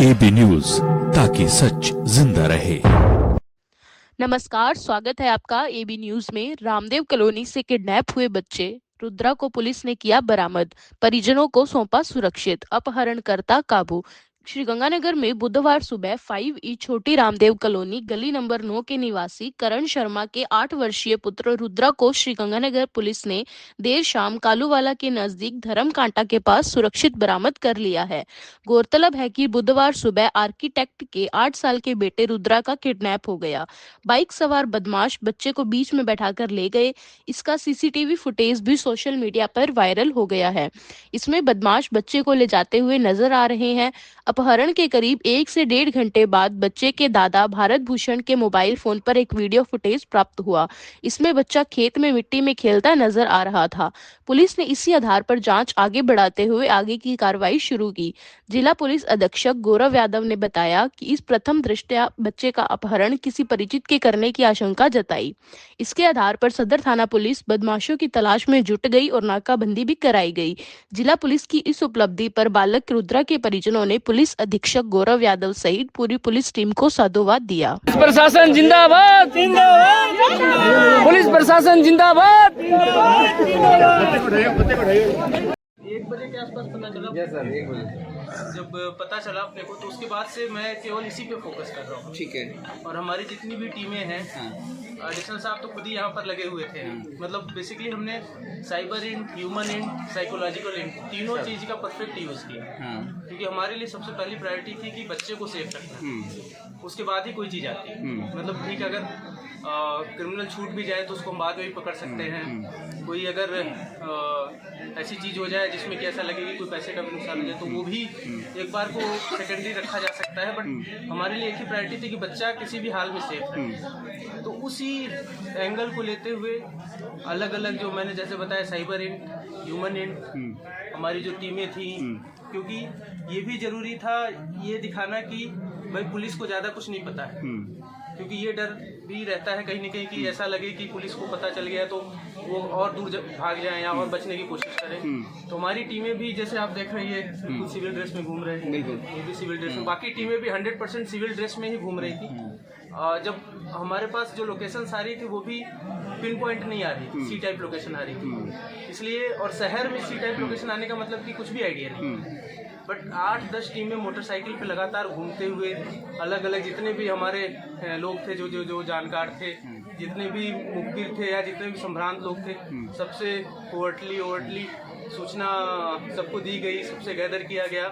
AB news, ताकि सच जिंदा रहे। नमस्कार, स्वागत है आपका एबी न्यूज में। रामदेव कॉलोनी से किडनैप हुए बच्चे रुद्रा को पुलिस ने किया बरामद, परिजनों को सौंपा सुरक्षित, अपहरणकर्ता काबू। श्रीगंगानगर में बुधवार सुबह 5E छोटी रामदेव कॉलोनी गली नंबर 9 के निवासी करण शर्मा के 8 वर्षीय पुत्र रुद्रा को श्रीगंगानगर पुलिस ने देर शाम कालूवाला के नजदीक धर्म कांटा के पास सुरक्षित बरामद कर लिया है। गौरतलब है कि बुधवार सुबह आर्किटेक्ट के 8 साल के बेटे रुद्रा का किडनैप हो गया। बाइक सवार बदमाश बच्चे को बीच में बैठाकर ले गए। इसका सीसीटीवी फुटेज भी सोशल मीडिया पर वायरल हो गया है। इसमें बदमाश बच्चे को ले जाते हुए नजर आ रहे हैं। अपहरण के करीब 1 से 1.5 घंटे बाद बच्चे के दादा भारत भूषण के मोबाइल फोन पर एक वीडियो फुटेज प्राप्त हुआ। इसमें बच्चा खेत में मिट्टी में खेलता नजर आ रहा था। पुलिस ने इसी आधार पर जांच आगे बढ़ाते हुए आगे की कार्रवाई शुरू की। जिला पुलिस अधीक्षक गौरव यादव ने बताया कि इस प्रथम दृष्टया बच्चे का अपहरण किसी परिचित के करने की आशंका जताई। इसके आधार पर सदर थाना पुलिस बदमाशों की तलाश में जुट गई और नाकाबंदी भी कराई गई। जिला पुलिस की इस उपलब्धि पर बालक रुद्रा के परिजनों ने पुलिस अधीक्षक गौरव यादव सहित पूरी पुलिस टीम को साधुवाद दिया। प्रशासन जिंदाबाद, पुलिस प्रशासन जिंदाबाद। 1 बजे के आसपास पता चला। सर 1 बजे जब पता चला अपने को तो उसके बाद से मैं केवल इसी पे फोकस कर रहा हूँ। ठीक है। और हमारी जितनी भी टीमें हैं, एडिशनल साहब तो खुद ही यहाँ पर लगे हुए थे। मतलब बेसिकली हमने cyber int, human int, psychological int, तीनों चीज़ का परफेक्ट यूज़ किया। क्योंकि हमारे लिए सबसे पहली प्रायोरिटी थी कि बच्चे को सेफ रखना। उसके बाद ही कोई चीज़ आती है। मतलब ठीक, अगर क्रिमिनल छूट भी जाए तो उसको हम बाद में भी पकड़ सकते हैं। कोई अगर ऐसी चीज़ हो जाए जिसमें कि ऐसा लगे कि कोई पैसे का भी नुकसान हो जाए तो वो भी एक बार को सेकेंडरी रखा जा सकता है। बट हमारे लिए एक ही प्रायोरिटी थी कि बच्चा किसी भी हाल में सेफ रहे। तो उसी एंगल को लेते हुए अलग अलग जो मैंने जैसे बताया, साइबर इंट, ह्यूमन इंट, हमारी जो टीमें थी, क्योंकि ये भी जरूरी था ये दिखाना कि भाई पुलिस को ज़्यादा कुछ नहीं पता है। क्योंकि ये डर भी रहता है कहीं न कहीं कि ऐसा लगे कि पुलिस को पता चल गया तो वो और दूर भाग जाएं या और बचने की कोशिश करें। तो हमारी टीमें भी, जैसे आप देख रही है, बिल्कुल सिविल ड्रेस में घूम रहे हैं। ये भी सिविल ड्रेस में, बाकी टीमें भी 100% सिविल ड्रेस में ही घूम रही थी। जब हमारे पास जो लोकेशन आ रही थी वो भी पिन पॉइंट नहीं आ रही थी, सी टाइप लोकेशन आ रही थी। इसलिए, और शहर में सी टाइप लोकेशन आने का मतलब कि कुछ भी आइडिया नहीं। बट 8-10 टीमें मोटरसाइकिल पे लगातार घूमते हुए अलग अलग जितने भी हमारे लोग थे, जो जानकार थे, जितने भी मुखबिर थे या जितने भी संभ्रांत लोग थे, सबसे ओवरटली सूचना सबको दी गई, सबसे गैदर किया गया।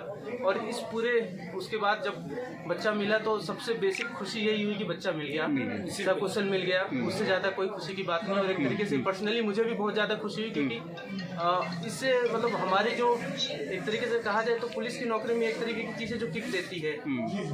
और इस पूरे उसके बाद जब बच्चा मिला तो सबसे बेसिक खुशी यही हुई कि बच्चा मिल गया, सकुशल मिल गया। उससे ज़्यादा कोई खुशी की बात नहीं। और एक तरीके से पर्सनली मुझे भी बहुत ज़्यादा खुशी हुई, क्योंकि इससे मतलब हमारे जो एक तरीके से कहा जाए तो पुलिस की नौकरी में एक तरीके की चीज़ें जो किक देती है,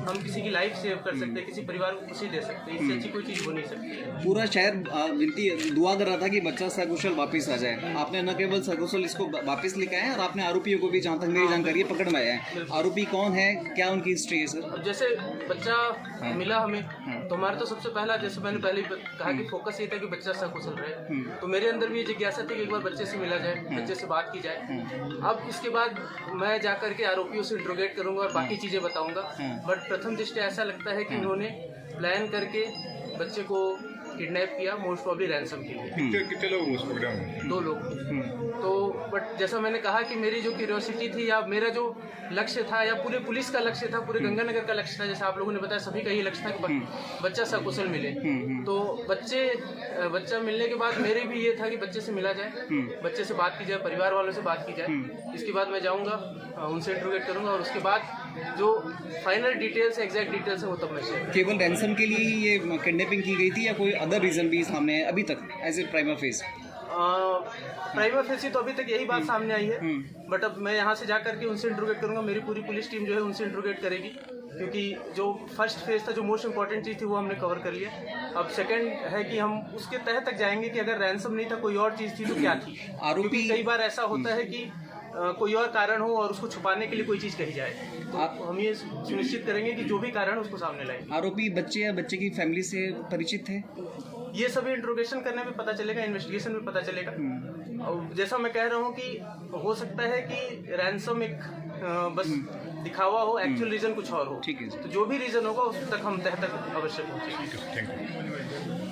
हम किसी की लाइफ सेव कर सकते हैं, किसी परिवार को खुशी दे सकते हैं, इससे अच्छी कोई चीज़ हो नहीं सकती। पूरा शहर विनती दुआ कर रहा था कि बच्चा सकुशल वापस आ जाए। आपने न केवल सकुशल इसको वापस लेकर आए और आपने आरोपियों को भी, जहाँ तक मेरी जानकारी है, पकड़ में आया है। आरोपी कौन है, क्या उनकी हिस्ट्री है सर? जैसे बच्चा मिला हमें तो हमारा तो सबसे पहला, जैसे मैंने पहले कहा कि फोकस ये था कि बच्चा सकुशल रहे। तो मेरे अंदर भी ये जिज्ञासा थी कि एक बार बच्चे से मिला जाए, बच्चे से बात की जाए। अब इसके बाद मैं जाकर के आरोपियों से इंट्रोगेट करूंगा और बाकी चीज़ें बताऊंगा। बट प्रथम दृष्टया ऐसा लगता है कि इन्होंने प्लान करके बच्चे को किडनैप किया, मोस्ट प्रॉब्ली रैंसम के लिए। कितने लोग उस प्रोग्राम में? 2 लोग। तो बट जैसा मैंने कहा कि मेरी जो क्यूरियोसिटी थी या मेरा जो लक्ष्य था या पूरे पुलिस का लक्ष्य था, पूरे गंगानगर का लक्ष्य था, जैसे आप लोगों ने बताया, सभी का ये लक्ष्य था कि बच्चा सकुशल मिले। तो बच्चा मिलने के बाद मेरे भी ये था कि बच्चे से मिला जाए, बच्चे से बात की जाए, परिवार वालों से बात की जाए। इसके बाद मैं जाऊँगा, उनसे इंट्रोगेट करूँगा और उसके बाद जो फाइनल डिटेल्स, एग्जैक्ट डिटेल्स है वो तब मैं शेयर। केवल रैंसम के लिए ही ये किडनैपिंग की गई थी या कोई अदर रीजन भी सामने है अभी तक as a prima facie? Prima facie तो अभी तक यही बात सामने आई है। बट अब मैं यहाँ से जाकर के उनसे इंट्रोगेट करूँगा, मेरी पूरी पुलिस टीम जो है उनसे इंट्रोगेट करेगी। क्योंकि जो फर्स्ट फेज था, जो मोस्ट इंपॉर्टेंट चीज़ थी, वो हमने कवर कर लिया। अब सेकंड है कि हम उसके तह तक जाएंगे कि अगर रैंसम नहीं था, कोई और चीज़ थी तो क्या थी। आरोपी, कई बार ऐसा होता है कि कोई और कारण हो और उसको छुपाने के लिए कोई चीज़ कही जाए, तो हम ये सुनिश्चित करेंगे कि जो भी कारण है उसको सामने लाएं। आरोपी बच्चे या बच्चे की फैमिली से परिचित थे? ये सभी इंट्रोगेशन करने में पता चलेगा, इन्वेस्टिगेशन में पता चलेगा। और जैसा मैं कह रहा हूँ कि हो सकता है कि रैंसम एक बस दिखावा हो, एक्चुअल रीजन कुछ और हो। ठीक है जी। तो जो भी रीजन होगा उस तक हम तह तक अवश्य पहुँचेंगे।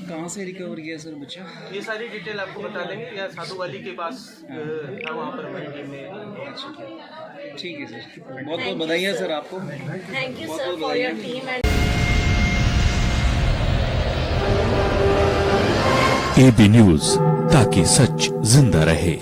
कहाँ से रिकवर किया सर बच्चा? ये सारी डिटेल आपको बता देंगे, या साधु वाली के पास था, वहाँ पर हमारी टीम में। ठीक है सर, बहुत बहुत बधाई सर आपको। Thank you, बहुत sir, बहुत for बधाई your है। team and एबी न्यूज, ताकि सच जिंदा रहे।